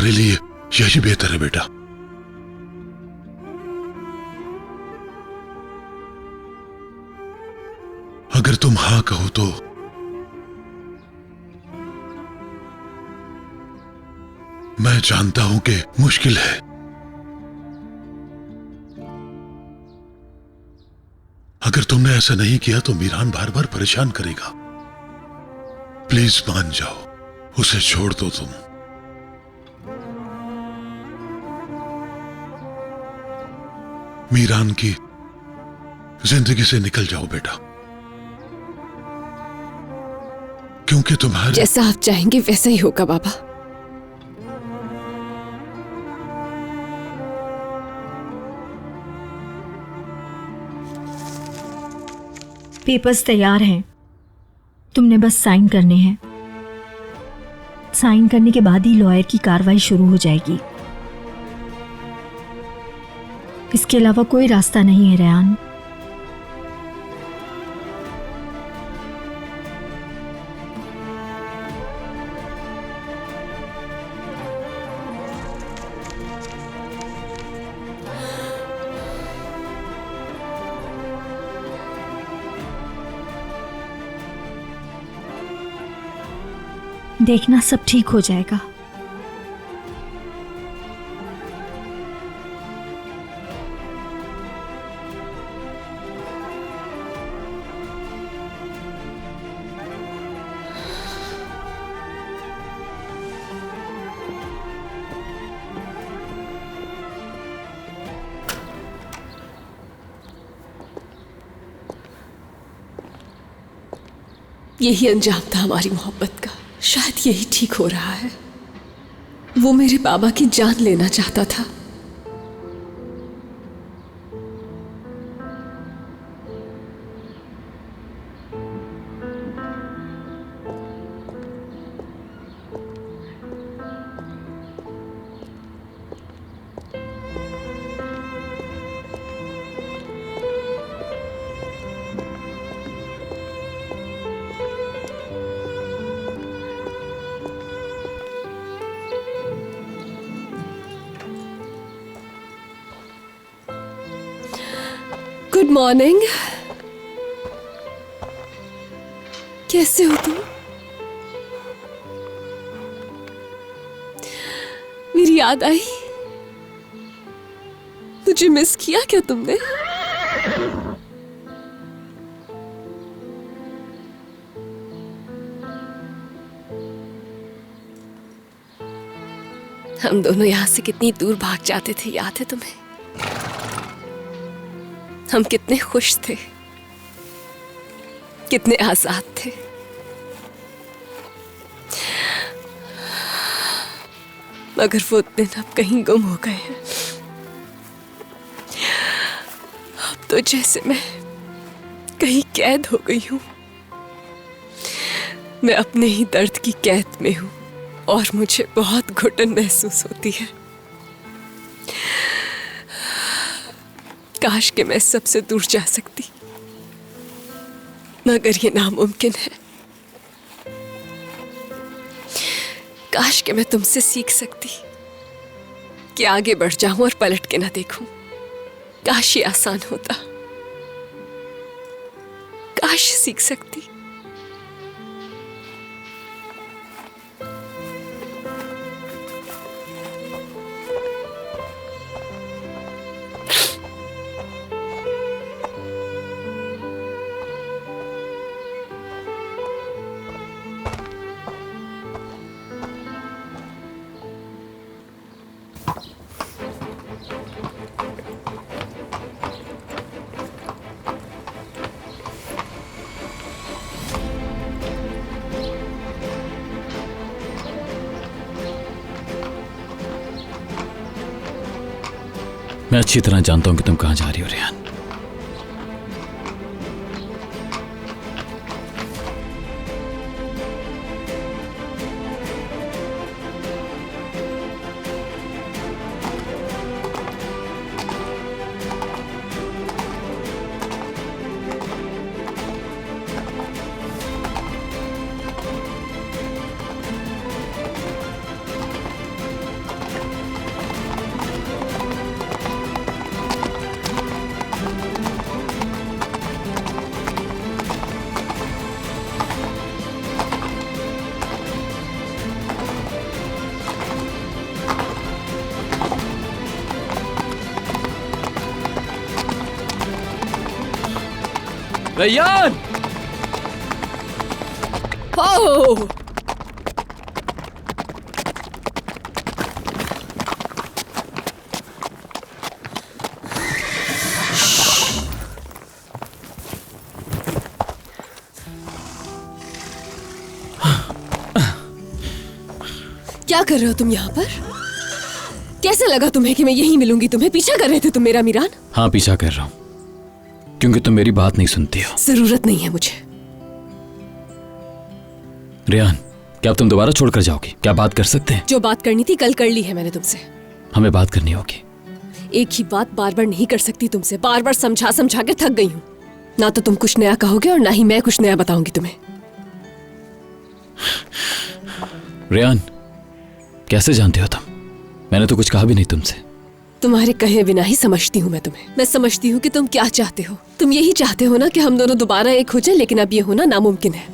तुम्हारे लिए यही बेहतर है बेटा। अगर तुम हां कहो तो मैं जानता हूं कि मुश्किल है, अगर तुमने ऐसा नहीं किया तो मीरान बार बार परेशान करेगा। प्लीज मान जाओ, उसे छोड़ दो तुम। मीरान की जिंदगी से निकल जाओ बेटा, क्योंकि तुम्हारे जैसा आप चाहेंगे वैसा ही होगा बाबा। पेपर्स तैयार हैं, तुमने बस साइन करने हैं। साइन करने के बाद ही लॉयर की कार्रवाई शुरू हो जाएगी। इसके अलावा कोई रास्ता नहीं है रेहान। देखना सब ठीक हो जाएगा। यही अंजाम था हमारी मोहब्बत का। शायद यही ठीक हो रहा है। वो मेरे बाबा की जान लेना चाहता था। Good morning. कैसे हो तुम? मेरी याद आई? मुझे मिस किया क्या तुमने? हम दोनों यहां से कितनी दूर भाग जाते थे, याद है तुम्हें? हम कितने खुश थे, कितने आजाद थे। मगर वो दिन अब कहीं गुम हो गए हैं। अब तो जैसे मैं कहीं कैद हो गई हूं। मैं अपने ही दर्द की कैद में हूं और मुझे बहुत घुटन महसूस होती है। काश कि मैं सबसे दूर जा सकती, मगर ये नामुमकिन है। काश कि मैं तुमसे सीख सकती कि आगे बढ़ जाऊं और पलट के ना देखूं। काश ये आसान होता। काश सीख सकती। मैं अच्छी तरह जानता हूं कि तुम कहां जा रही हो रेहान। रेयान! ओह! क्या कर रहे हो तुम यहाँ पर? कैसे लगा तुम्हें कि मैं यहीं मिलूंगी तुम्हें? पीछा कर रहे थे तुम मेरा मीरान? हाँ, पीछा कर रहा हूं क्योंकि तुम मेरी बात नहीं सुनती हो। जरूरत नहीं है मुझे। रेयान, क्या अब तुम दोबारा छोड़कर जाओगी? क्या बात कर सकते हैं? जो बात करनी थी कल कर ली है मैंने तुमसे। हमें बात करनी होगी। एक ही बात बार बार नहीं कर सकती तुमसे। बार बार समझा समझा के थक गई हूँ। ना तो तुम कुछ नया कहोगे और ना ही मैं कुछ नया बताऊंगी तुम्हें। रेयान, कैसे जानते हो तुम? मैंने तो कुछ कहा भी नहीं तुमसे। तुम्हारे कहे बिना ही समझती हूँ मैं तुम्हें। मैं समझती हूँ कि तुम क्या चाहते हो। तुम यही चाहते हो ना कि हम दोनों दोबारा एक हो जाए, लेकिन अब ये होना नामुमकिन है।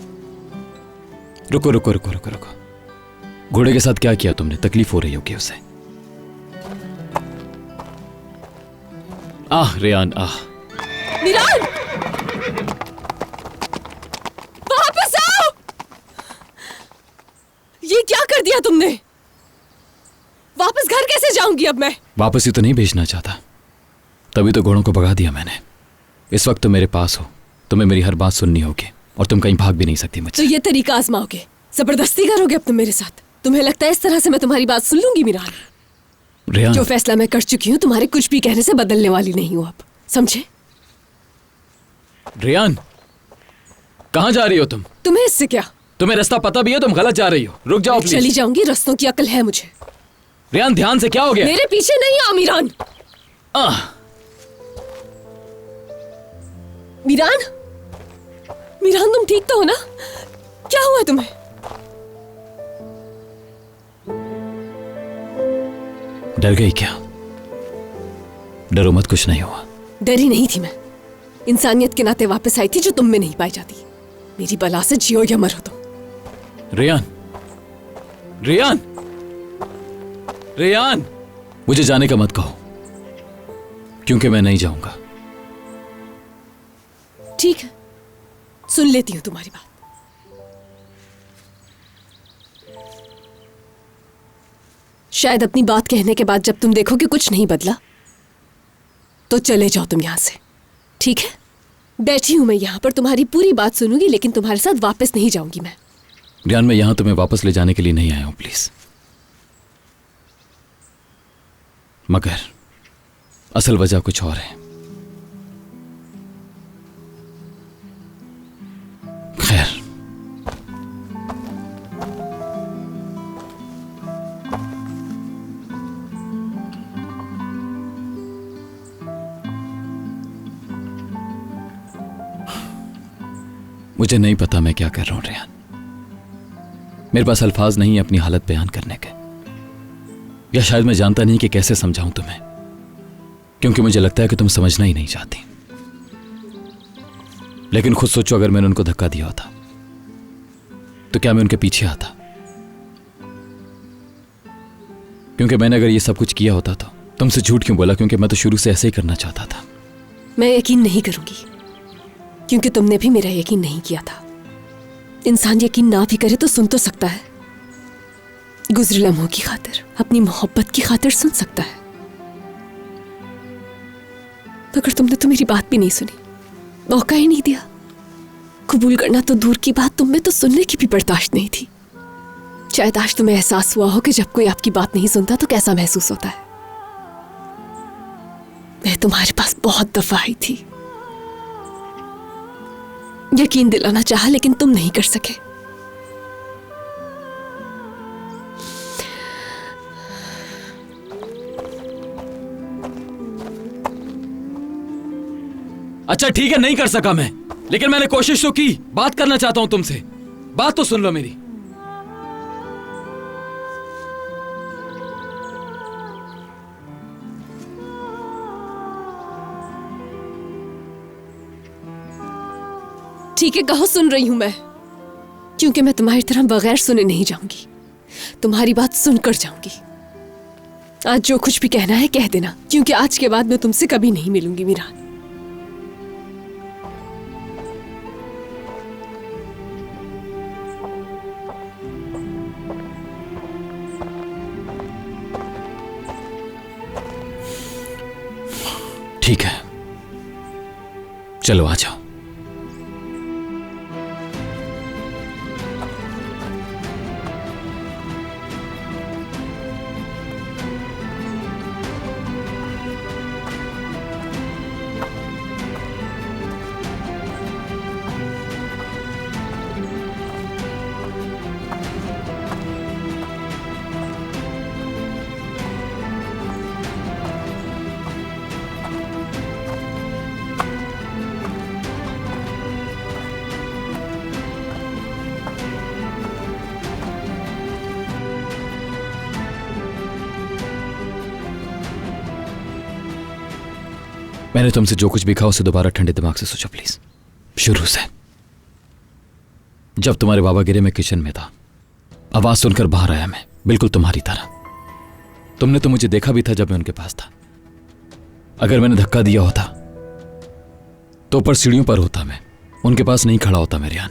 रुको रुको रुको रुको रुको। घोड़े के साथ क्या किया तुमने? तकलीफ हो रही होगी उसे। आह रेयान, आह। मीरान! वापस आओ! ये क्या कर दिया तुमने? वापस घर कैसे जाऊंगी अब मैं? वापस ही तो नहीं भेजना चाहता, तभी तो घोड़ों को भगा दिया मैंने। इस वक्त तुम मेरे पास हो, तुम्हें मेरी हर बात सुननी होगी और तुम कहीं भाग भी नहीं सकती मुझसे। तो ये तरीका आजमाओगे? जबरदस्ती करोगे अब तुम मेरे साथ? तुम्हें लगता है इस तरह से मैं तुम्हारी बात सुन लूंगी? मीरान, रेयान, जो फैसला मैं कर चुकी हूँ तुम्हारे कुछ भी कहने से बदलने वाली नहीं हूँ अब, समझे? रेयान, कहाँ जा रही हो तुम? तुम्हें इससे क्या? तुम्हें रास्ता पता भी है, तुम गलत जा रही हो। रुक जाओ प्लीज। चली जाऊंगी, रास्तों की अकल है मुझे। रेयान, ध्यान से। क्या हो गया? मेरे पीछे नहीं आओ मीरान। आह, मीरान, मीरान तुम ठीक तो हो ना? क्या हुआ तुम्हें? डर गई क्या? डरो मत, कुछ नहीं हुआ। डरी नहीं थी मैं। इंसानियत के नाते वापस आई थी जो तुम में नहीं पाई जाती। मेरी बला से जियो या मरो तुम। रेयान, रेयान, रेयान, मुझे जाने का मत कहो, क्योंकि मैं नहीं जाऊंगा। ठीक है, सुन लेती हूं तुम्हारी बात। शायद अपनी बात कहने के बाद जब तुम देखो कि कुछ नहीं बदला, तो चले जाओ तुम यहां से। ठीक है, बैठी हूं मैं यहां पर, तुम्हारी पूरी बात सुनूंगी, लेकिन तुम्हारे साथ वापस नहीं जाऊंगी मैं। रेयान, मैं यहां तुम्हें वापस ले जाने के लिए नहीं आया हूं, प्लीज। मगर असल वजह कुछ और है। खैर, मुझे नहीं पता मैं क्या कर रहा हूं रेयान। मेरे पास अल्फाज नहीं है अपनी हालत बयान करने के, या शायद मैं जानता नहीं कि कैसे समझाऊं तुम्हें, क्योंकि मुझे लगता है कि तुम समझना ही नहीं चाहती। लेकिन खुद सोचो, अगर मैंने उनको धक्का दिया होता तो क्या मैं उनके पीछे आता? क्योंकि मैंने अगर ये सब कुछ किया होता तो तुमसे झूठ क्यों बोला? क्योंकि मैं तो शुरू से ऐसे ही करना चाहता था। मैं यकीन नहीं करूंगी, क्योंकि तुमने भी मेरा यकीन नहीं किया था। इंसान यकीन ना भी करे तो सुन तो सकता है। गुज़रे लम्हों की खातिर, अपनी मोहब्बत की खातिर सुन सकता है। मगर तुमने तो मेरी बात भी नहीं सुनी, मौका ही नहीं दिया। कबूल करना तो दूर की बात, तुम में तो सुनने की भी बर्दाश्त नहीं थी। शायद आज तुम्हें एहसास हुआ हो कि जब कोई आपकी बात नहीं सुनता तो कैसा महसूस होता है। मैं तुम्हारे पास बहुत दफा आई थी, यकीन दिलाना चाहा, लेकिन तुम नहीं कर सके। अच्छा ठीक है, नहीं कर सका मैं, लेकिन मैंने कोशिश तो की। बात करना चाहता हूं तुमसे, बात तो सुन लो मेरी। ठीक है, कहो, सुन रही हूं मैं, क्योंकि मैं तुम्हारी तरह बगैर सुने नहीं जाऊंगी। तुम्हारी बात सुनकर जाऊंगी। आज जो कुछ भी कहना है कह देना, क्योंकि आज के बाद मैं तुमसे कभी नहीं मिलूंगी मीरान। चलो आ जाओ। मैंने तुमसे जो कुछ भी कहा उसे दोबारा ठंडे दिमाग से सोचो प्लीज। शुरू से। जब तुम्हारे बाबा गिरे मैं किचन में था, आवाज सुनकर बाहर आया मैं, बिल्कुल तुम्हारी तरह। तुमने तो मुझे देखा भी था जब मैं उनके पास था। अगर मैंने धक्का दिया होता तो ऊपर सीढ़ियों पर होता, मैं उनके पास नहीं खड़ा होता मैं रियान।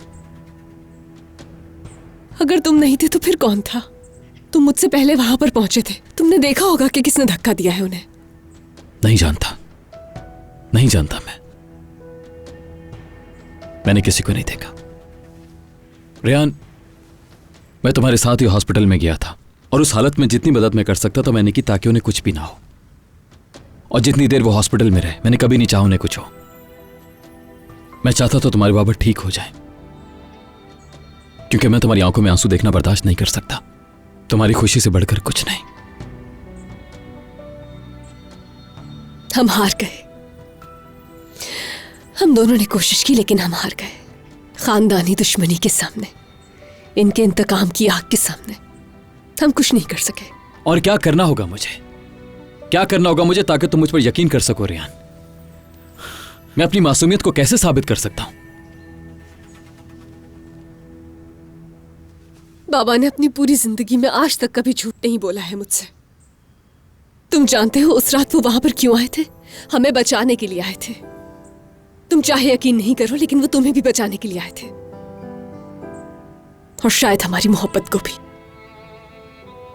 अगर तुम नहीं थे तो फिर कौन था? तुम मुझसे पहले वहां पर पहुंचे थे, तुमने देखा होगा कि किसने धक्का दिया है उन्हें। नहीं जानता, नहीं जानता मैंने किसी को नहीं देखा। रियान, मैं तुम्हारे साथ ही हॉस्पिटल में गया था और उस हालत में जितनी मदद मैं कर सकता था मैंने की, ताकि उन्हें कुछ भी ना हो। और जितनी देर वो हॉस्पिटल में रहे मैंने कभी नहीं चाहा उन्हें कुछ हो। मैं चाहता था तुम्हारे बाबा ठीक हो जाए, क्योंकि मैं तुम्हारी आंखों में आंसू देखना बर्दाश्त नहीं कर सकता। तुम्हारी खुशी से बढ़कर कुछ नहीं। हम हार गए। हम दोनों ने कोशिश की लेकिन हम हार गए। खानदानी दुश्मनी के सामने, इनके इंतकाम की आग के सामने हम कुछ नहीं कर सके। और क्या करना होगा मुझे, क्या करना होगा मुझे ताकि तुम मुझ पर यकीन कर सको रियान? मैं अपनी मासूमियत को कैसे साबित कर सकता हूं? बाबा ने अपनी पूरी जिंदगी में आज तक कभी झूठ नहीं बोला है मुझसे। तुम जानते हो उस रात वो वहां पर क्यों आए थे? हमें बचाने के लिए आए थे। तुम चाहे यकीन नहीं करो लेकिन वो तुम्हें भी बचाने के लिए आए थे, और शायद हमारी मोहब्बत को भी।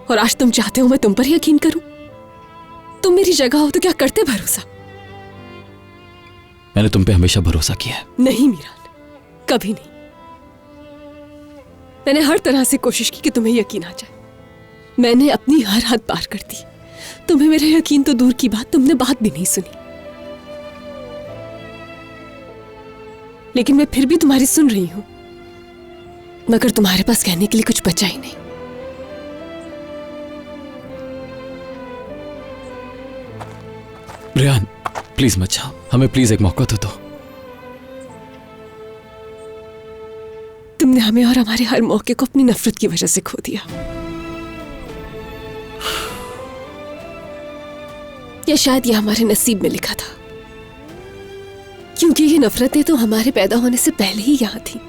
और आज तुम चाहते हो मैं तुम पर यकीन करूं? तुम मेरी जगह हो तो क्या करते भरोसा? मैंने तुम पे हमेशा भरोसा किया है। नहीं मीरान, कभी नहीं। मैंने हर तरह से कोशिश की कि तुम्हें यकीन आ जाए। मैंने अपनी हर हद पार कर दी। तुम्हें मेरा यकीन तो दूर की बात, तुमने बात भी नहीं सुनी। लेकिन मैं फिर भी तुम्हारी सुन रही हूं, मगर तुम्हारे पास कहने के लिए कुछ बचा ही नहीं। रियान प्लीज मत जाओ, हमें प्लीज एक मौका तो दो। तुमने हमें और हमारे हर मौके को अपनी नफरत की वजह से खो दिया। या शायद यह हमारे नसीब में लिखा था, क्योंकि ये नफरतें तो हमारे पैदा होने से पहले ही यहां थी।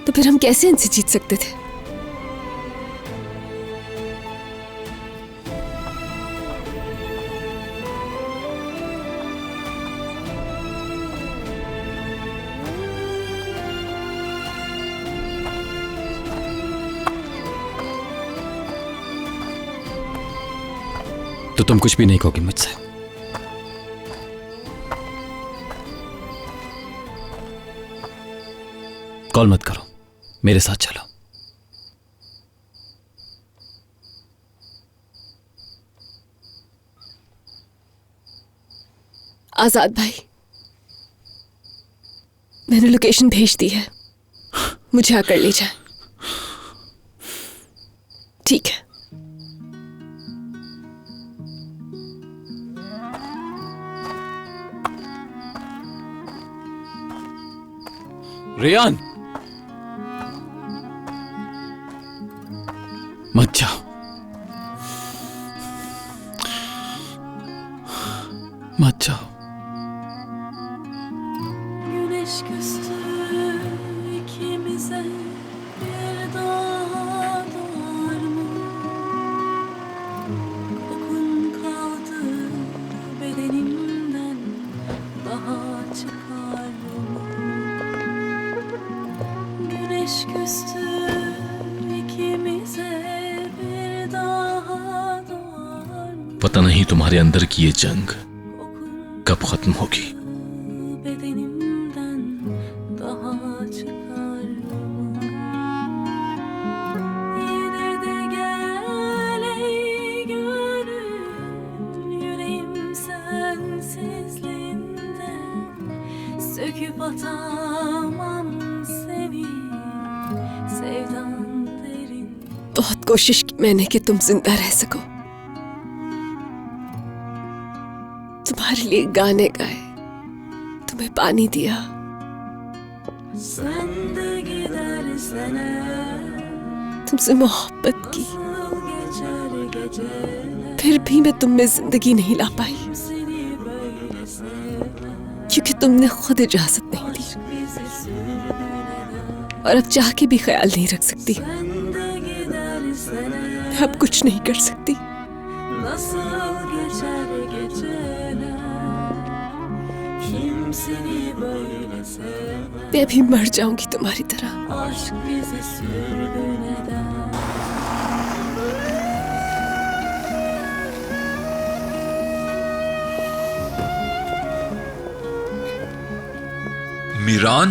तो फिर हम कैसे इनसे जीत सकते थे? तो तुम कुछ भी नहीं कहोगे मुझसे? कॉल मत करो, मेरे साथ चलो। आजाद भाई, मैंने लोकेशन भेज दी है, मुझे आकर ले जाए। ठीक है। रियान मत जाओ, मत जाओ। Güneş küstü ikimize, bir daha doğar mı? Kokun kaldı bedenimden, daha çıkar mı? Güneş küstü ikimize, bir daha doğar mı? पता नहीं तुम्हारे अंदर की ये जंग कब खत्म होगी? bedenimden daha çıkar mı? Yine de gel ey gönül, yüreğim sensizliğinden söküp atamam seni, sevdan derin. बहुत कोशिश की मैंने कि तुम जिंदा रह सको, तुम्हारे लिए गाने गाए, तुम्हें पानी दिया, Sen de gidersen तुमसे मोहब्बत की, geçer geceler, फिर भी मैं तुम में जिंदगी नहीं ला पाई, seni böyle sevmem. क्योंकि तुमने खुद इजाजत नहीं दी Bizi sürgüne और अब चाह के भी ख्याल नहीं रख सकती। sen de gidersen मैं अब कुछ नहीं कर सकती। nasıl geçer geceler, kim seni böyle sever? मैं भी मर जाऊंगी तुम्हारी तरह। Aşk bizi sürgün eder. Miran,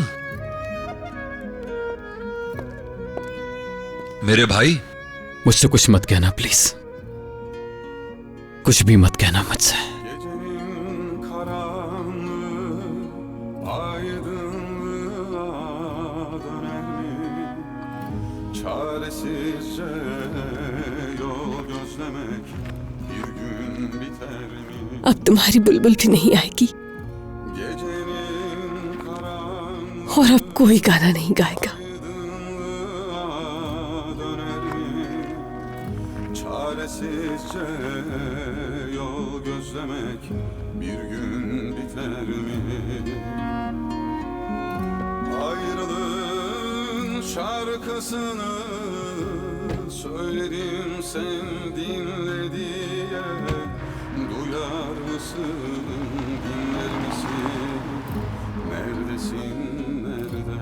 मेरे भाई, मुझसे कुछ मत कहना प्लीज, कुछ भी मत कहना मुझसे। Gecenin karanlığı aydınlığa döner mi? Çaresizce yol gözlemek bir gün biter mi? अब तुम्हारी बुलबुल भी नहीं आएगी Gecenin karanlığı और अब कोई गाना नहीं गाएगा। aydınlığa döner mi? Çaresizce yol gözlemek bir gün biter mi? Ayrılığın şarkısını söyledim sen dinle diye. Duyar mısın, dinler misin? Neredesin, nerede?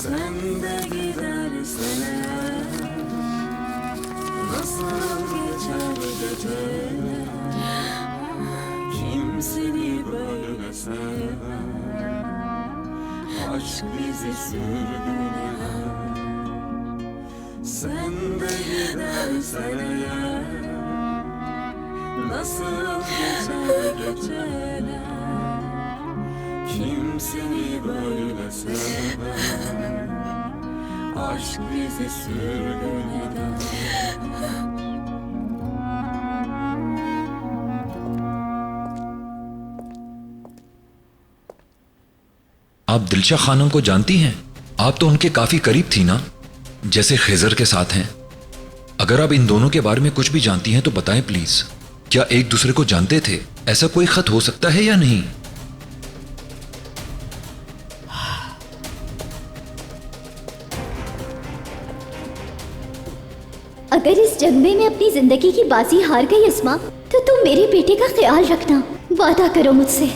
Sen de gidersen nasıl geçer geceler, kim seni böyle sever? Aşk bizi sürgün eder. Sen de gidersen eğer nasıl geçer geceler, kim seni böyle sever? Aşk bizi sürgün eder. आप दिलशा खानम को जानती हैं? आप तो उनके काफी करीब थी ना, जैसे खिजर के साथ हैं। अगर आप इन दोनों के बारे में कुछ भी जानती हैं तो बताएं प्लीज। क्या एक दूसरे को जानते थे? ऐसा कोई खत हो सकता है या नहीं? अगर इस जंग में मैं अपनी जिंदगी की बाजी हार गई अस्मा, तो तुम मेरे बेटे का ख्याल रखना, वादा करो मुझसे।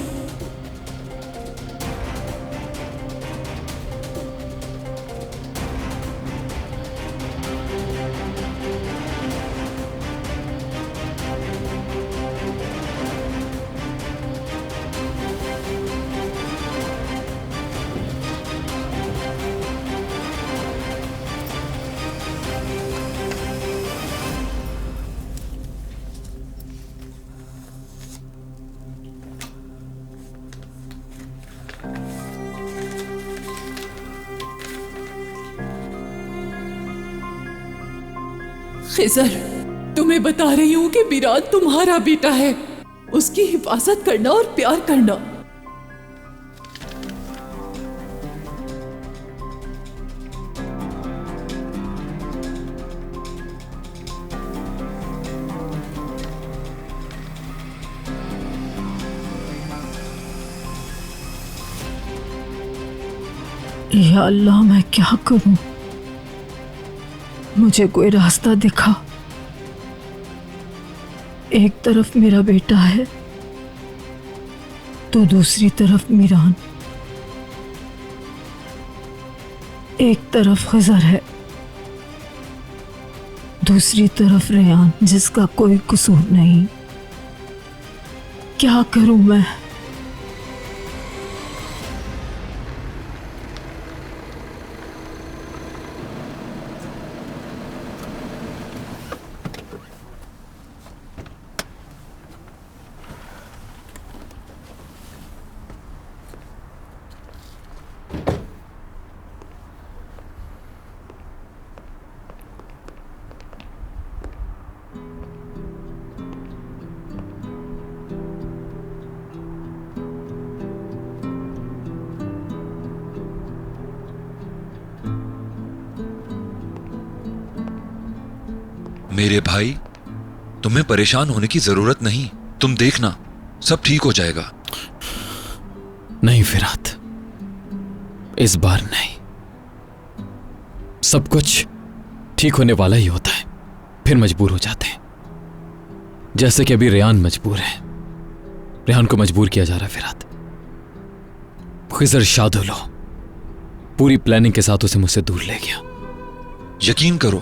खिजर, तुम्हें बता रही हूँ कि मीरान तुम्हारा बेटा है, उसकी हिफाजत करना और प्यार करना। या अल्लाह, मैं क्या करूं? मुझे कोई रास्ता दिखा। एक तरफ मेरा बेटा है तो दूसरी तरफ मीरान। एक तरफ खिजर है, दूसरी तरफ रेयान जिसका कोई कसूर नहीं। क्या करूं मैं? मेरे भाई, तुम्हें परेशान होने की जरूरत नहीं। तुम देखना, सब ठीक हो जाएगा। नहीं फिरात, इस बार नहीं। सब कुछ ठीक होने वाला ही होता है, फिर मजबूर हो जाते हैं। जैसे कि अभी रेयान मजबूर है। रेहान को मजबूर किया जा रहा है फिरात। खिजर शादुलो पूरी प्लानिंग के साथ उसे मुझसे दूर ले गया। यकीन करो,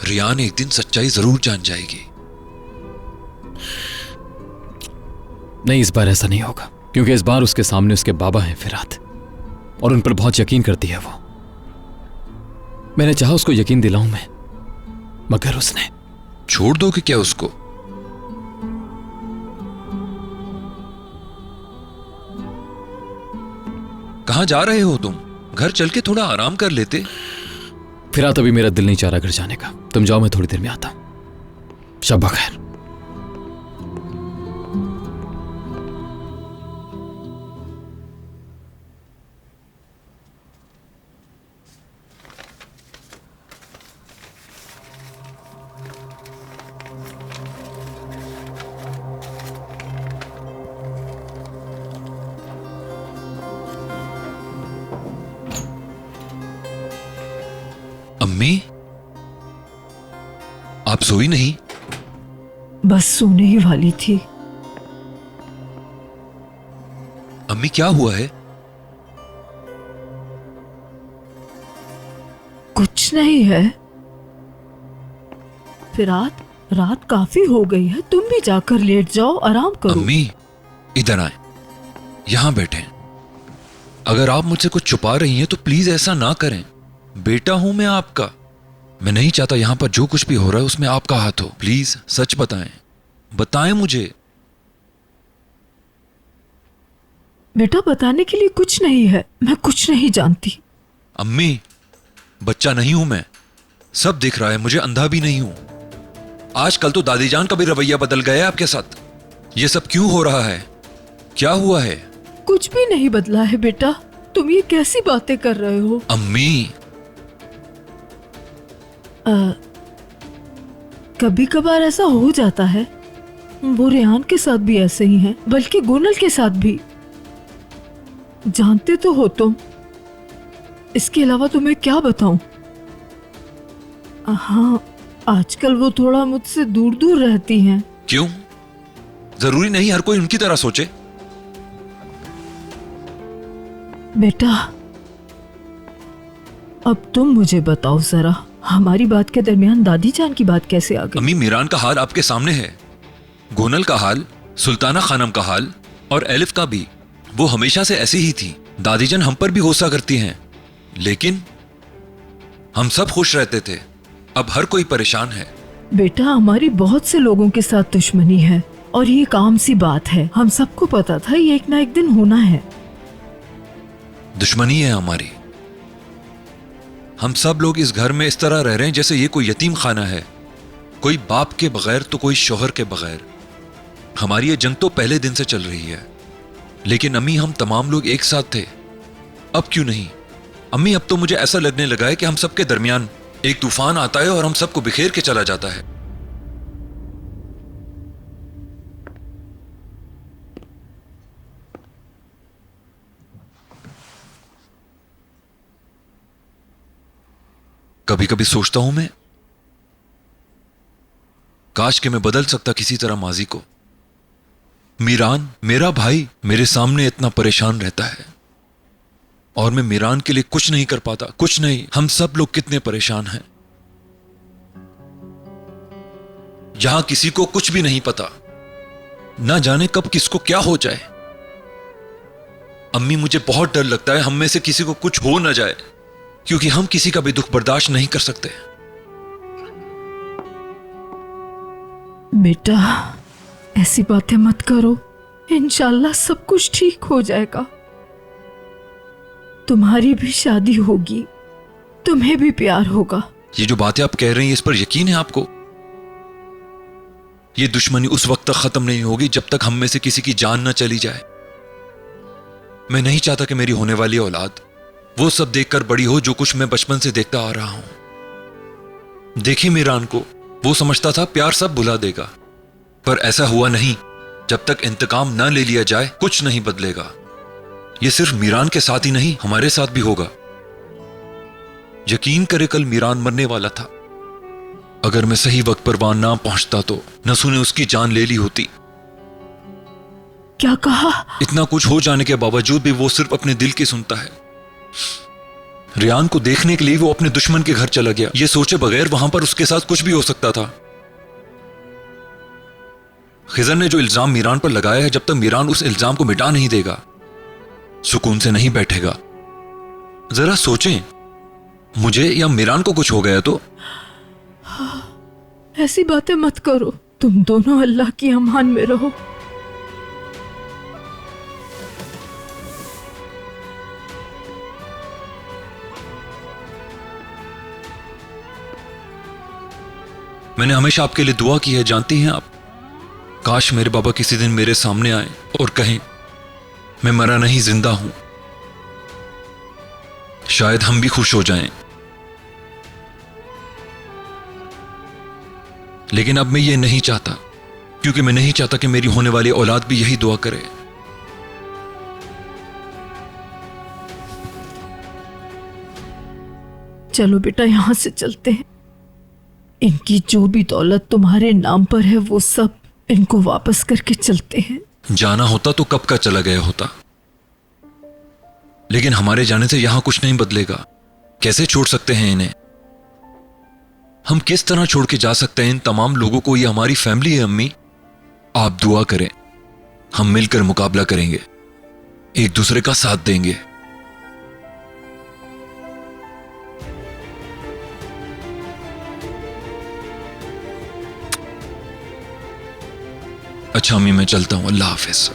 रियान एक दिन सच्चाई जरूर जान जाएगी। नहीं, इस बार ऐसा नहीं होगा, क्योंकि इस बार उसके सामने उसके बाबा हैं फिरात, और उन पर बहुत यकीन करती है वो। मैंने चाहा उसको यकीन दिलाऊं मैं, मगर उसने। छोड़ दो कि क्या उसको? कहां जा रहे हो तुम? घर चल के थोड़ा आराम कर लेते। फिरात, अभी मेरा दिल नहीं चाह रहा घर जाने का। तुम जाओ, मैं थोड़ी देर में आता हूं। शब्बा खैर। अम्मी, आप सोई नहीं? बस सोने ही वाली थी। अम्मी, क्या हुआ है? कुछ नहीं है फिरात, रात काफी हो गई है, तुम भी जाकर लेट जाओ, आराम करो। अम्मी, इधर आए, यहां बैठे। अगर आप मुझसे कुछ छुपा रही हैं तो प्लीज ऐसा ना करें। बेटा हूं मैं आपका। मैं नहीं चाहता यहां पर जो कुछ भी हो रहा है उसमें आपका हाथ हो। प्लीज सच बताएं, बताएं मुझे। बेटा, बताने के लिए कुछ नहीं है, मैं कुछ नहीं जानती। अम्मी, बच्चा नहीं हूं मैं, सब दिख रहा है, मुझे अंधा भी नहीं हूं। आजकल तो दादी जान का भी रवैया बदल गया है आपके साथ। ये सब क्यों हो रहा है? क्या हुआ है? कुछ भी नहीं बदला है बेटा, तुम ये कैसी बातें कर रहे हो? अम्मी, कभी कभार ऐसा हो जाता है। वो रेहान के साथ भी ऐसे ही हैं, बल्कि गोनल के साथ भी। जानते तो हो तुम। इसके अलावा तुम्हें क्या बताऊं? हाँ, आजकल वो थोड़ा मुझसे दूर दूर रहती हैं। क्यों? जरूरी नहीं हर कोई उनकी तरह सोचे। बेटा, अब तुम मुझे बताओ जरा, हमारी बात के दरमियान दादी जान की बात कैसे आ गई? अम्मी, मीरान का हाल आपके सामने है, गोनल का हाल, सुल्ताना खानम का हाल, और एलिफ का भी। वो हमेशा से ऐसी ही थी। दादी जान हम पर भी गुस्सा करती हैं, लेकिन हम सब खुश रहते थे। अब हर कोई परेशान है। बेटा, हमारी बहुत से लोगों के साथ दुश्मनी है, और ये काम सी बात है। हम सबको पता था ये एक ना एक दिन होना है। दुश्मनी है हमारी। हम सब लोग इस घर में इस तरह रह रहे हैं जैसे ये कोई यतीम खाना है, कोई बाप के बगैर तो कोई शोहर के बगैर। हमारी ये जंग तो पहले दिन से चल रही है, लेकिन अम्मी, हम तमाम लोग एक साथ थे। अब क्यों नहीं? अम्मी, अब तो मुझे ऐसा लगने लगा है कि हम सबके दरमियान एक तूफान आता है और हम सबको बिखेर के चला जाता है। कभी कभी सोचता हूं मैं, काश कि मैं बदल सकता किसी तरह माजी को। मीरान, मेरा भाई, मेरे सामने इतना परेशान रहता है, और मैं मीरान के लिए कुछ नहीं कर पाता, कुछ नहीं। हम सब लोग कितने परेशान हैं। यहां किसी को कुछ भी नहीं पता, ना जाने कब किसको क्या हो जाए। अम्मी, मुझे बहुत डर लगता है हम में से किसी को कुछ हो ना जाए, क्योंकि हम किसी का भी दुख बर्दाश्त नहीं कर सकते। बेटा, ऐसी बातें मत करो। इंशाल्लाह सब कुछ ठीक हो जाएगा। तुम्हारी भी शादी होगी, तुम्हें भी प्यार होगा। ये जो बातें आप कह रही हैं, इस पर यकीन है आपको? ये दुश्मनी उस वक्त तक खत्म नहीं होगी जब तक हम में से किसी की जान ना चली जाए। मैं नहीं चाहता कि मेरी होने वाली औलाद वो सब देखकर बड़ी हो जो कुछ मैं बचपन से देखता आ रहा हूं। देखिए मीरान को, वो समझता था प्यार सब भुला देगा, पर ऐसा हुआ नहीं। जब तक इंतकाम ना ले लिया जाए कुछ नहीं बदलेगा। ये सिर्फ मीरान के साथ ही नहीं, हमारे साथ भी होगा। यकीन करे, कल मीरान मरने वाला था। अगर मैं सही वक्त पर वहां ना पहुंचता तो नसू ने उसकी जान ले ली होती। क्या कहा? इतना कुछ हो जाने के बावजूद भी वो सिर्फ अपने दिल की सुनता है। रियान को देखने के लिए वो अपने दुश्मन के घर चला गया, ये सोचे बगैर वहां पर उसके साथ कुछ भी हो सकता था। खिजर ने जो इल्जाम मीरान पर लगाया है, जब तक मीरान उस इल्जाम को मिटा नहीं देगा सुकून से नहीं बैठेगा। जरा सोचें, मुझे या मीरान को कुछ हो गया तो? ऐसी बातें मत करो। तुम दोनों अल्लाह की अमान में रहो। मैंने हमेशा आपके लिए दुआ की है, जानती हैं आप। काश मेरे बाबा किसी दिन मेरे सामने आए और कहें मैं मरा नहीं, जिंदा हूं। शायद हम भी खुश हो जाएं। लेकिन अब मैं ये नहीं चाहता, क्योंकि मैं नहीं चाहता कि मेरी होने वाली औलाद भी यही दुआ करे। चलो बेटा, यहां से चलते हैं। इनकी जो भी दौलत तुम्हारे नाम पर है वो सब इनको वापस करके चलते हैं। जाना होता तो कब का चला गया होता, लेकिन हमारे जाने से यहां कुछ नहीं बदलेगा। कैसे छोड़ सकते हैं इन्हें? हम किस तरह छोड़ के जा सकते हैं इन तमाम लोगों को? ये हमारी फैमिली है अम्मी। आप दुआ करें, हम मिलकर मुकाबला करेंगे, एक दूसरे का साथ देंगे। अच्छा अम्मी, मैं चलता हूं। अल्लाह हाफिज।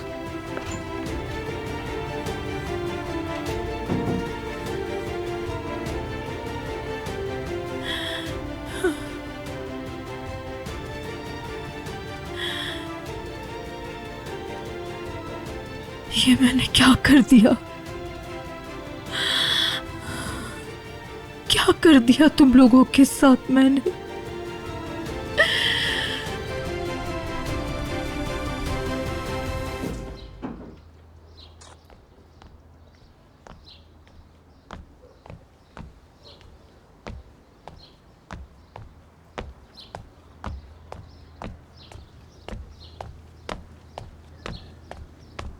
ये मैंने क्या कर दिया? क्या कर दिया तुम लोगों के साथ मैंने?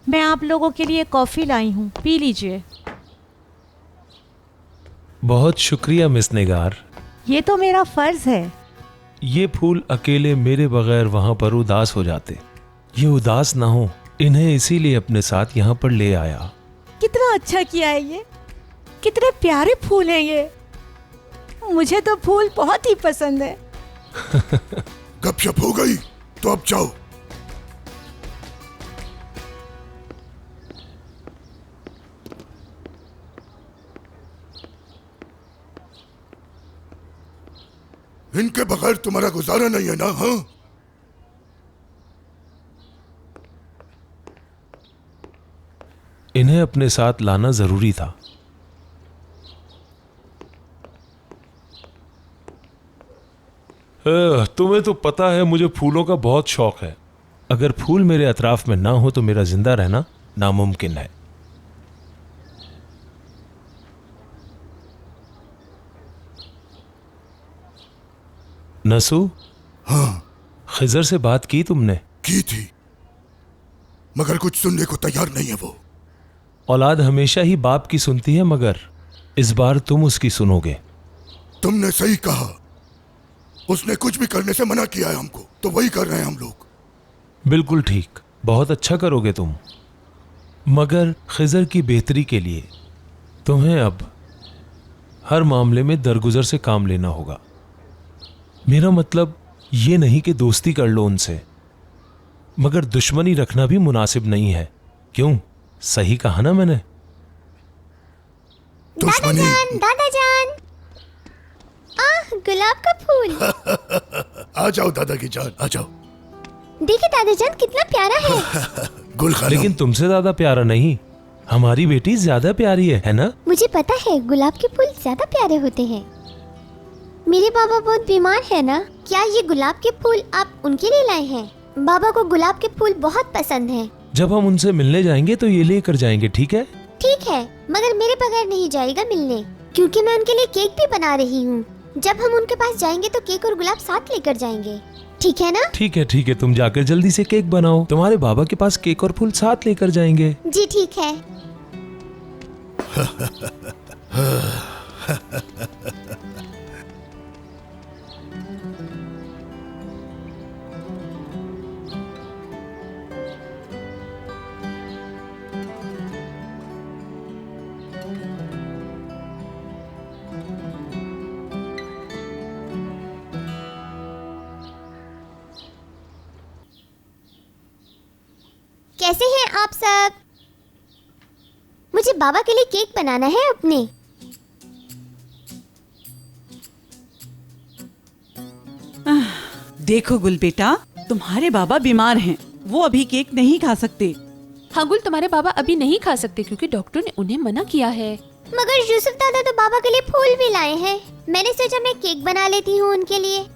मैं आप लोगों के लिए कॉफ़ी लाई हूँ, पी लीजिए। बहुत शुक्रिया मिस निगार। ये तो मेरा फर्ज है। ये फूल अकेले मेरे बगैर वहां पर उदास हो जाते। ये उदास ना हो, इन्हें इसीलिए अपने साथ यहाँ पर ले आया। कितना अच्छा किया है ये, कितने प्यारे फूल हैं ये। मुझे तो फूल बहुत ही पसंद है। गपशप हो गई तो अब जाओ। इनके बगैर तुम्हारा गुजारा नहीं है ना? हाँ, इन्हें अपने साथ लाना जरूरी था। तुम्हें तो पता है मुझे फूलों का बहुत शौक है। अगर फूल मेरे अतराफ में ना हो तो मेरा जिंदा रहना नामुमकिन है। नसू, हाँ, खिजर से बात की तुमने? की थी, मगर कुछ सुनने को तैयार नहीं है वो। औलाद हमेशा ही बाप की सुनती है, मगर इस बार तुम उसकी सुनोगे। तुमने सही कहा, उसने कुछ भी करने से मना किया है हमको, तो वही कर रहे हैं हम लोग। बिल्कुल ठीक, बहुत अच्छा करोगे तुम, मगर खिजर की बेहतरी के लिए तुम्हें अब हर मामले में दरगुजर से काम लेना होगा। मेरा मतलब ये नहीं कि दोस्ती कर लो उनसे, मगर दुश्मनी रखना भी मुनासिब नहीं है। क्यों, सही कहा ना मैंने? दुश्मनी। दादा जान, गुलाब का फूल। आ जाओ दादा की जान, आ जाओ। देखिए दादा जान कितना प्यारा है। गुल खानम। लेकिन तुमसे ज्यादा प्यारा नहीं, हमारी बेटी ज्यादा प्यारी है ना? मुझे पता है गुलाब के फूल ज्यादा प्यारे होते हैं। मेरे बाबा बहुत बीमार है ना, क्या ये गुलाब के फूल आप उनके लिए लाए हैं? बाबा को गुलाब के फूल बहुत पसंद हैं। जब हम उनसे मिलने जाएंगे तो ये लेकर जाएंगे, ठीक है? ठीक है, मगर मेरे बगैर नहीं जाएगा मिलने, क्योंकि मैं उनके लिए केक भी बना रही हूँ। जब हम उनके पास जाएंगे तो केक और गुलाब साथ लेकर जाएंगे, ठीक है ना? ठीक है ठीक है, तुम जाकर जल्दी से केक बनाओ, तुम्हारे बाबा के पास केक और फूल साथ लेकर जाएंगे। जी ठीक है। कैसे हैं आप सब? मुझे बाबा के लिए केक बनाना है अपने। देखो गुल बेटा, तुम्हारे बाबा बीमार हैं, वो अभी केक नहीं खा सकते। हाँ गुल, तुम्हारे बाबा अभी नहीं खा सकते क्योंकि डॉक्टर ने उन्हें मना किया है। मगर यूसुफ दादा तो बाबा के लिए फूल भी लाए हैं। मैंने सोचा मैं केक बना लेती हूँ उनके लिए।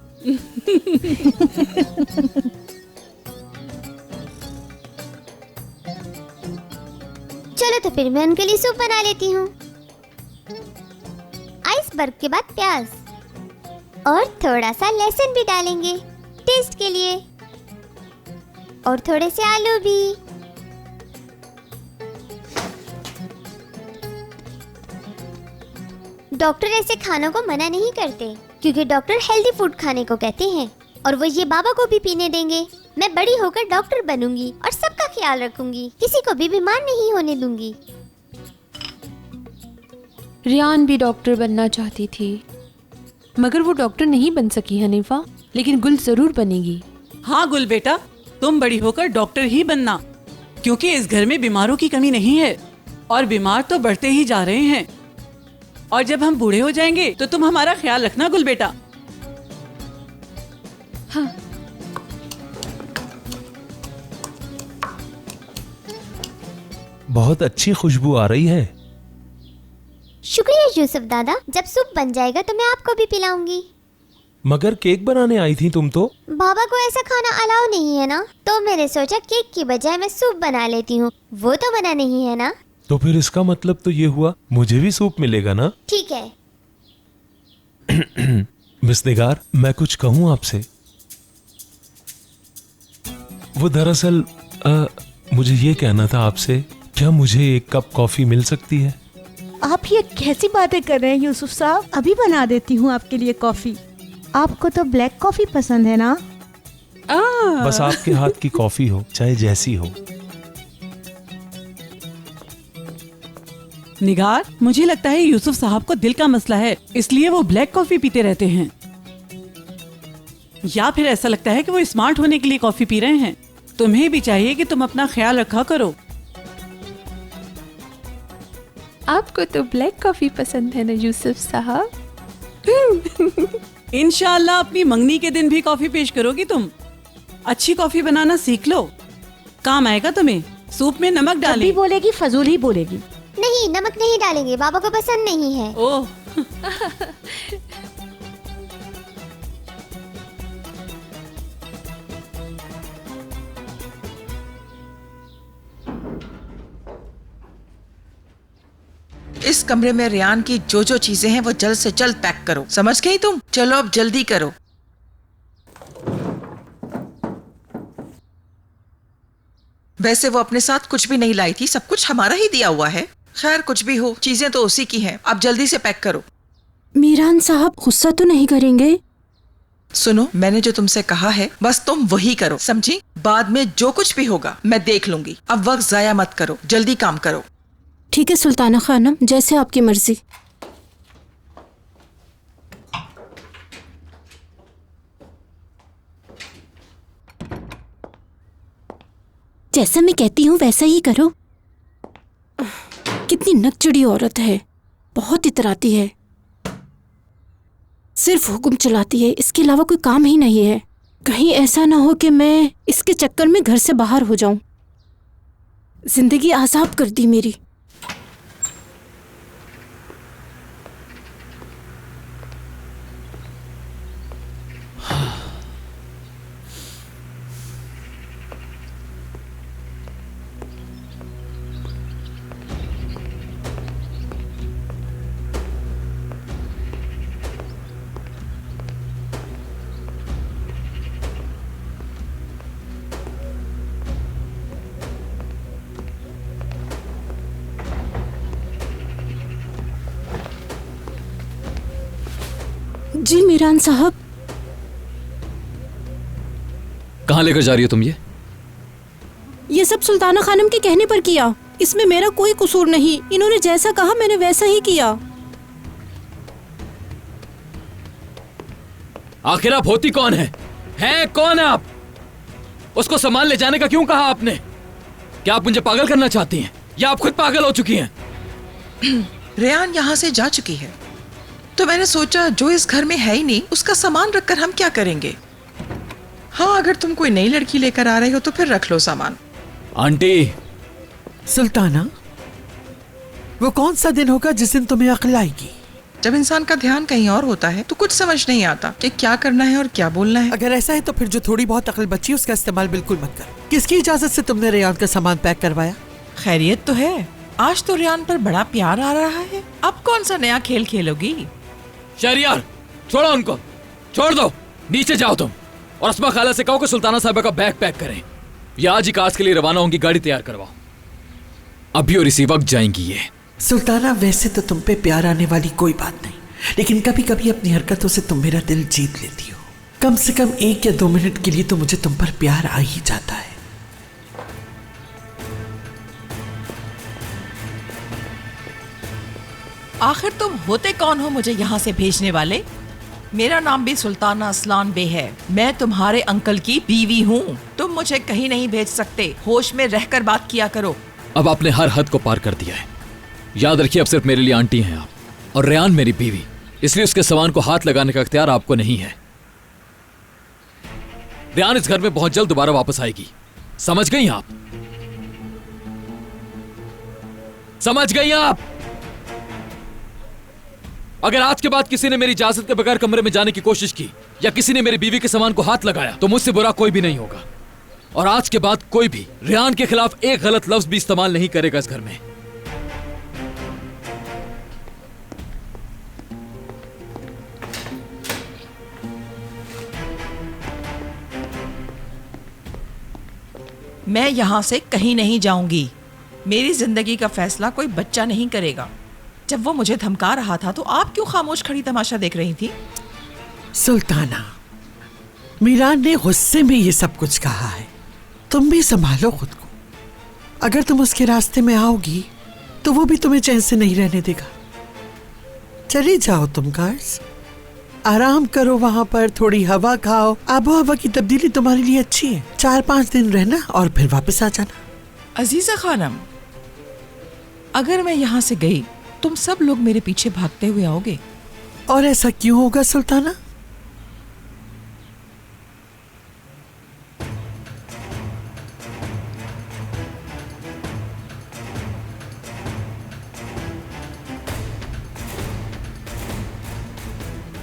चलो तो फिर मैं उनके लिए सूप बना लेती हूँ। आइसबर्ग के बाद प्याज और थोड़ा सा लहसुन भी डालेंगे टेस्ट के लिए, और थोड़े से आलू भी। डॉक्टर ऐसे खानों को मना नहीं करते क्योंकि डॉक्टर हेल्दी फूड खाने को कहते हैं, और वो ये बाबा को भी पीने देंगे। मैं बड़ी होकर डॉक्टर बनूंगी और सबका ख्याल रखूंगी, किसी को भी बीमार नहीं होने दूंगी। रियान भी डॉक्टर बनना चाहती थी, मगर वो डॉक्टर नहीं बन सकी हनीफा, लेकिन गुल जरूर बनेगी। हाँ गुल बेटा, तुम बड़ी होकर डॉक्टर ही बनना, क्योंकि इस घर में बीमारों की कमी नहीं है, और बीमार तो बढ़ते ही जा रहे हैं। और जब हम बूढ़े हो जाएंगे तो तुम हमारा ख्याल रखना गुल बेटा। हाँ। बहुत अच्छी खुशबू आ रही है। शुक्रिया यूसुफ दादा, जब सूप बन जाएगा तो मैं आपको भी पिलाऊंगी। मगर केक बनाने आई थी तुम तो? बाबा को ऐसा खाना अलाउ नहीं है ना, तो मैंने सोचा केक की बजाय मैं सूप बना लेती हूँ। वो तो मना नहीं है ना। तो फिर इसका मतलब तो ये हुआ मुझे भी सूप मिलेगा ना? ठीक है। मिस निगार, मैं कुछ कहूँ आपसे? वो दरअसल मुझे ये कहना था आपसे, क्या मुझे एक कप कॉफी मिल सकती है? आप ये कैसी बातें कर रहे हैं यूसुफ साहब? अभी बना देती हूँ आपके लिए कॉफी। आपको तो ब्लैक कॉफी पसंद है ना? बस आपके हाथ की कॉफी हो, चाहे जैसी हो। निगार, मुझे लगता है यूसुफ साहब को दिल का मसला है, इसलिए वो ब्लैक कॉफी पीते रहते हैं। या फिर ऐसा लगता है कि वो स्मार्ट होने के लिए कॉफी पी रहे हैं। तुम्हें भी चाहिए कि तुम अपना ख्याल रखा करो। आपको तो ब्लैक कॉफी पसंद है ना यूसुफ साहब? इंशाअल्लाह अपनी मंगनी के दिन भी कॉफी पेश करोगी तुम। अच्छी कॉफी बनाना सीख लो, काम आएगा तुम्हें। सूप में नमक डालें। अभी बोलेगी फजूल ही बोलेगी। नहीं, नमक नहीं डालेंगे, बाबा को पसंद नहीं है। ओह। इस कमरे में रियान की जो जो चीजें हैं वो जल्द से जल्द पैक करो, समझ गई तुम? चलो अब जल्दी करो। वैसे वो अपने साथ कुछ भी नहीं लाई थी, सब कुछ हमारा ही दिया हुआ है। खैर कुछ भी हो, चीजें तो उसी की हैं। अब जल्दी से पैक करो। मीरान साहब गुस्सा तो नहीं करेंगे? सुनो, मैंने जो तुमसे कहा है बस तुम वही करो, समझी? बाद में जो कुछ भी होगा मैं देख लूंगी। अब वक्त जाया मत करो, जल्दी काम करो। ठीक है सुल्ताना खानम, जैसे आपकी मर्जी। जैसा मैं कहती हूँ वैसा ही करो। कितनी नकचड़ी औरत है, बहुत इतराती है, सिर्फ हुक्म चलाती है, इसके अलावा कोई काम ही नहीं है। कहीं ऐसा ना हो कि मैं इसके चक्कर में घर से बाहर हो जाऊं। जिंदगी आजाब कर दी मेरी। जी मीरान साहब। कहाँ लेकर जा रही हो तुम ये सब सुल्ताना खानम के कहने पर किया, इसमें मेरा कोई कसूर नहीं। इन्होंने जैसा कहा मैंने वैसा ही किया। आखिर आप होती कौन है? हैं कौन है आप? उसको सामान ले जाने का क्यों कहा आपने? क्या आप मुझे पागल करना चाहती हैं या आप खुद पागल हो चुकी हैं? रेयान यहाँ से जा चुकी है तो मैंने सोचा जो इस घर में है ही नहीं उसका सामान रखकर हम क्या करेंगे। हाँ, अगर तुम कोई नई लड़की लेकर आ रहे हो तो फिर रख लो सामान। आंटी। सुल्ताना, वो कौन सा दिन होगा जिस दिन तुम्हें अक्ल आएगी? जब इंसान का ध्यान कहीं और होता है तो कुछ समझ नहीं आता कि क्या करना है और क्या बोलना है। अगर ऐसा है तो फिर जो थोड़ी बहुत अक्ल बची उसका इस्तेमाल बिल्कुल मत करो। किसकी इजाजत से तुमने रेयान का सामान पैक करवाया? खैरियत तो है, आज तो रेयान पर बड़ा प्यार आ रहा है। अब कौन सा नया खेल खेलोगी? शहरियार, छोड़ो उनको, छोड़ दो। नीचे जाओ तुम और अस्मा खाला से कहो कि सुल्ताना साहिबा का बैग पैक करें। ये आज ही काज के लिए रवाना होंगी, गाड़ी तैयार करवाओ। अभी और इसी वक्त जाएंगी ये। सुल्ताना, वैसे तो तुम पे प्यार आने वाली कोई बात नहीं, लेकिन कभी कभी अपनी हरकतों से तुम मेरा दिल जीत लेती हो। कम से कम 1 या 2 मिनट के लिए तो मुझे तुम पर प्यार आ ही जाता है। आखिर तुम होते कौन हो मुझे यहाँ से भेजने वाले? मेरा नाम भी सुल्ताना असलान बे है। मैं तुम्हारे अंकल की बीवी हूँ। तुम मुझे कहीं नहीं भेज सकते। होश में रहकर बात किया करो। अब आपने हर हद को पार कर दिया है। याद रखिए, अब सिर्फ मेरे लिए आंटी हैं आप और रेयान मेरी बीवी, इसलिए उसके सामान को हाथ लगाने का इख्तियार आपको नहीं है। रेयान इस घर में बहुत जल्द दोबारा वापस आएगी, समझ गई आप? समझ गई आप? अगर आज के बाद किसी ने मेरी इजाजत के बगैर कमरे में जाने की कोशिश की या किसी ने मेरी बीवी के सामान को हाथ लगाया तो मुझसे बुरा कोई भी नहीं होगा। और आज के बाद कोई भी रेयान के खिलाफ एक गलत लफ्ज भी इस्तेमाल नहीं करेगा इस घर में। मैं यहाँ से कहीं नहीं जाऊंगी। मेरी जिंदगी का फैसला कोई बच्चा नहीं करेगा। जब वो मुझे धमका रहा था तो आप क्यों खामोश खड़ी तमाशा देख रही थी? सुल्ताना, मीरान ने गुस्से में ये सब कुछ कहा है, तुम भी संभालो खुद को। अगर तुम उसके रास्ते में आओगी तो वो भी तुम्हें चैन से नहीं रहने देगा। चली जाओ तुम गार्ड्स, आराम करो, वहां पर थोड़ी हवा खाओ। आबो हवा की तब्दीली तुम्हारे लिए अच्छी है। 4-5 दिन रहना और फिर वापस आ जाना। अजीजा खानम, अगर मैं यहाँ से गई तुम सब लोग मेरे पीछे भागते हुए आओगे। और ऐसा क्यों होगा सुल्ताना?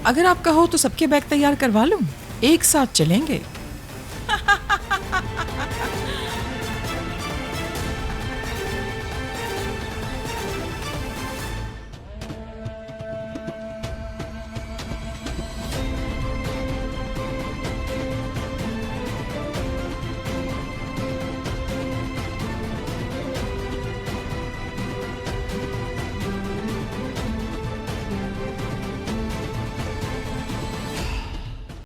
अगर आप कहो तो सबके बैग तैयार करवा लूं, एक साथ चलेंगे।